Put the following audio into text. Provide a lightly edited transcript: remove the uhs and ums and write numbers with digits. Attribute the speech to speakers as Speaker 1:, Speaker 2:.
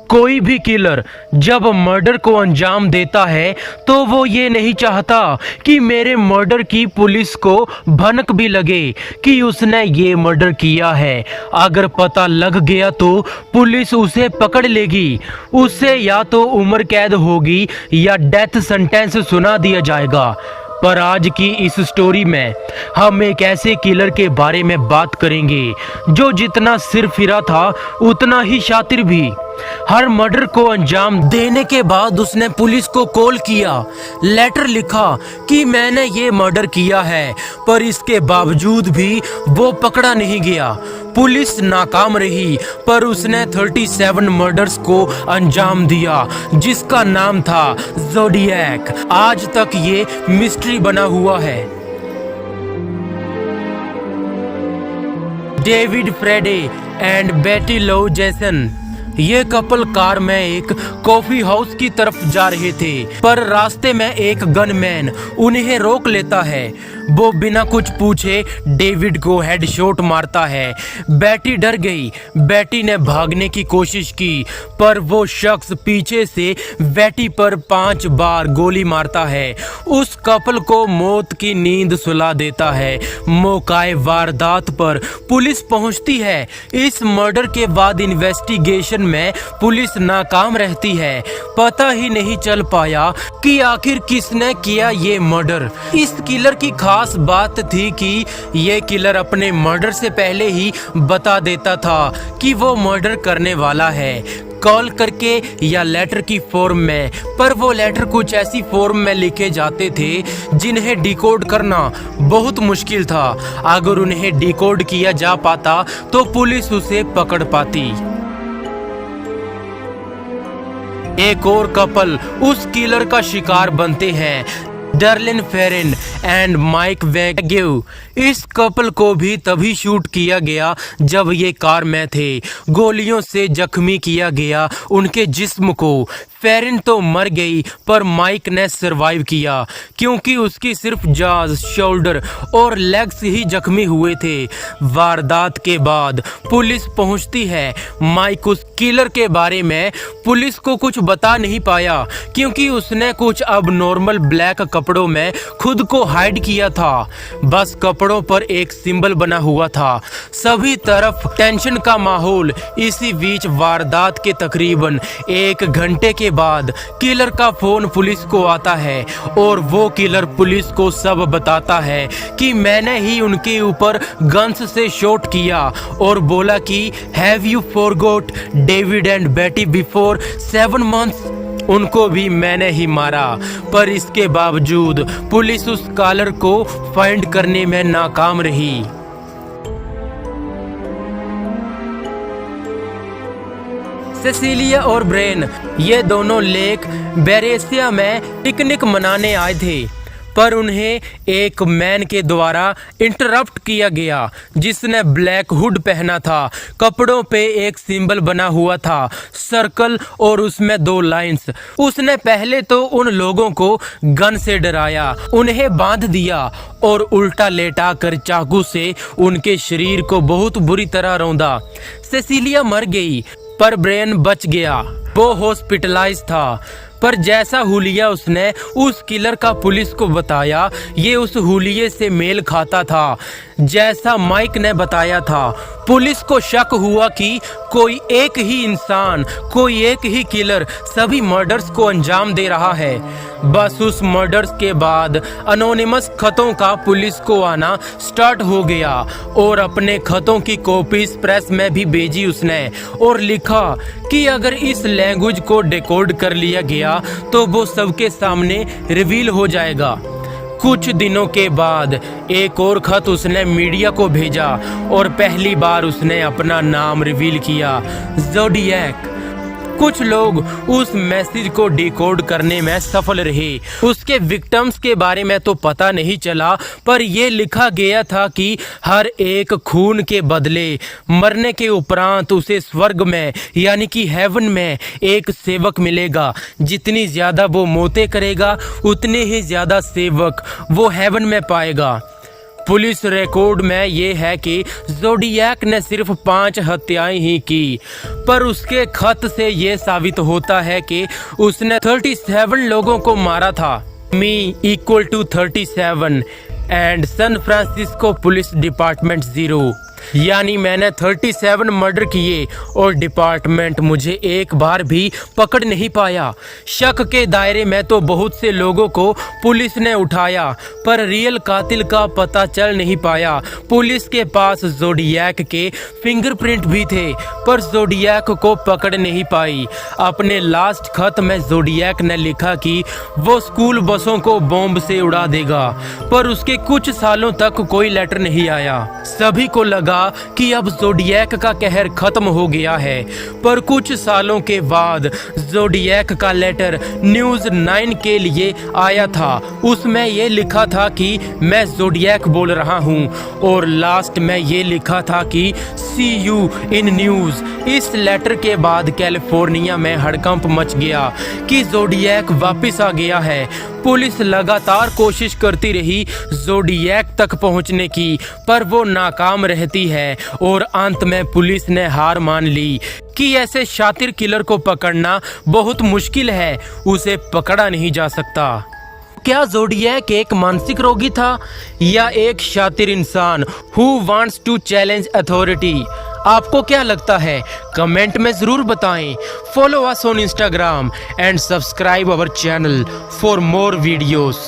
Speaker 1: कोई भी किलर जब मर्डर को अंजाम देता है तो वो ये नहीं चाहता कि मेरे मर्डर की पुलिस को भनक भी लगे कि उसने ये मर्डर किया है। अगर पता लग गया तो पुलिस उसे पकड़ लेगी, उसे या तो उम्र कैद होगी या डेथ सेंटेंस सुना दिया जाएगा। पर आज की इस स्टोरी में हम एक ऐसे किलर के बारे में बात करेंगे जो जितना सिरफिरा था उतना ही शातिर भी। हर मर्डर को अंजाम देने के बाद उसने पुलिस को कॉल किया, लेटर लिखा कि मैंने ये मर्डर किया है, पर इसके बावजूद भी वो पकड़ा नहीं गया। पुलिस नाकाम रही, पर उसने 37 मर्डर्स को अंजाम दिया जिसका नाम था ज़ोडिएक। आज तक ये मिस्ट्री बना हुआ है। डेविड फ्रेडे एंड बेटी लो जेसन, ये कपल कार में एक कॉफी हाउस की तरफ जा रहे थे, पर रास्ते में एक गनमैन उन्हें रोक लेता है। वो बिना कुछ पूछे डेविड को हेडशॉट मारता है। बेटी डर गई। बेटी ने भागने की कोशिश की, पर वो शख्स पीछे से बेटी पर 5 बार गोली मारता है। उस कपल को मौत की नींद सुला देता है। मौकाए वारदात पर पुलिस पहुंचती है। इस मर्डर के बाद इन्वेस्टिगेशन में पुलिस नाकाम रहती है। पता ही नहीं चल पाया कि आखिर किसने किया ये मर्डर। इस किलर की खास बात थी कि ये किलर अपने मर्डर से पहले ही बता देता था कि वो मर्डर करने वाला है, कॉल करके या लेटर की फॉर्म में। पर वो लेटर कुछ ऐसी फॉर्म में लिखे जाते थे जिन्हें डिकोड करना बहुत मुश्किल था। अगर उन्हें डिकोड किया जा पाता तो पुलिस उसे पकड़ पाती। एक और कपल उस किलर का शिकार बनते हैं, डर्लिन फेरिन एंड माइक वेग्यू। इस कपल को भी तभी शूट किया गया जब ये कार में थे। गोलियों से जख्मी किया गया उनके जिस्म को। फेरिन तो मर गई, पर माइक ने सरवाइव किया क्योंकि उसकी सिर्फ जाज, शोल्डर और लेग्स ही जख्मी हुए थे। वारदात के बाद पुलिस पहुंचती है। माइक उस किलर के बारे में पुलिस को कुछ बता नहीं पाया क्योंकि उसने कुछ अब नॉर्मल ब्लैक कपड़ों में खुद को हाइड किया था। बस कपड़ों पर एक सिंबल बना हुआ था। सभी तरफ टेंशन का माहौल। इसी बीच वारदात के तकरीबन 1 घंटे के बाद किलर का फोन पुलिस को आता है और वो किलर पुलिस को सब बताता है कि मैंने ही उनके ऊपर गन्स से शॉट किया और बोला कि have you forgot David and बेटी बिफोर 7 months? उनको भी मैंने ही मारा। पर इसके बावजूद पुलिस उस कॉलर को फाइंड करने में नाकाम रही। सेसिलिया और ब्रेन, ये दोनों लेक बेरेसिया में पिकनिक मनाने आए थे, पर उन्हें एक मैन के द्वारा इंटरप्ट किया गया जिसने ब्लैक हुड पहना था। कपड़ों पे एक सिंबल बना हुआ था, सर्कल, और उसमें 2 लाइंस। उसने पहले तो उन लोगों को गन से डराया, उन्हें बांध दिया और उल्टा लेटा कर चाकू से उनके शरीर को बहुत बुरी तरह रौंदा। सेसिलिया मर गई, पर ब्रेन बच गया। वो हॉस्पिटलाइज था। पर जैसा हुलिया उसने उस किलर का पुलिस को बताया, ये उस हुलिये से मेल खाता था जैसा माइक ने बताया था। पुलिस को शक हुआ कि कोई एक ही इंसान, कोई एक ही किलर सभी मर्डर्स को अंजाम दे रहा है। बस उस मर्डर्स के बाद अनोनिमस खतों का पुलिस को आना स्टार्ट हो गया और अपने खतों की कॉपीज प्रेस में भी भेजी उसने और लिखा कि अगर इस लैंग्वेज को डिकोड कर लिया गया तो वो सबके सामने रिवील हो जाएगा। कुछ दिनों के बाद एक और खत उसने मीडिया को भेजा और पहली बार उसने अपना नाम रिवील किया, ज़ोडिएक। कुछ लोग उस मैसेज को डिकोड करने में सफल रहे। उसके विक्टिम्स के बारे में तो पता नहीं चला, पर यह लिखा गया था कि हर एक खून के बदले मरने के उपरांत उसे स्वर्ग में यानी कि हेवन में एक सेवक मिलेगा। जितनी ज्यादा वो मौतें करेगा उतने ही ज्यादा सेवक वो हेवन में पाएगा। पुलिस रिकॉर्ड में ये है कि ज़ोडिएक ने सिर्फ 5 हत्याएं ही की, पर उसके खत से ये साबित होता है कि उसने 37 लोगों को मारा था। Me equal to 37 and San Francisco police department 0, यानी मैंने 37 मर्डर किए और डिपार्टमेंट मुझे एक बार भी पकड़ नहीं पाया। शक के दायरे में तो बहुत से लोगों को पुलिस ने उठाया, पर रियल कातिल का पता चल नहीं पाया। पुलिस के पास ज़ोडिएक के फिंगरप्रिंट भी थे, पर ज़ोडिएक को पकड़ नहीं पाई। अपने लास्ट खत में ज़ोडिएक ने लिखा कि वो स्कूल बसों को बॉम्ब से उड़ा देगा, पर उसके कुछ सालों तक कोई लेटर नहीं आया। सभी को लगा कि अब ज़ोडिएक का कहर खत्म हो गया है, पर कुछ सालों के बाद ज़ोडिएक का लेटर न्यूज़ 9 के लिए आया था। उसमें ये लिखा था कि मैं ज़ोडिएक बोल रहा हूँ, और लास्ट में ये लिखा था कि सी यू इन न्यूज़। इस लेटर के बाद कैलिफोर्निया में हड़कंप मच गया कि ज़ोडिएक वापस आ गया है। पुलिस लगातार कोशिश करती रही ज़ोडिएक तक पहुंचने की, पर वो नाकाम रहती है और अंत में पुलिस ने हार मान ली कि ऐसे शातिर किलर को पकड़ना बहुत मुश्किल है, उसे पकड़ा नहीं जा सकता। क्या ज़ोडिएक एक मानसिक रोगी था या एक शातिर इंसान who wants to challenge authority? आपको क्या लगता है? कमेंट में ज़रूर बताएं। Follow us on Instagram and subscribe our channel for more videos.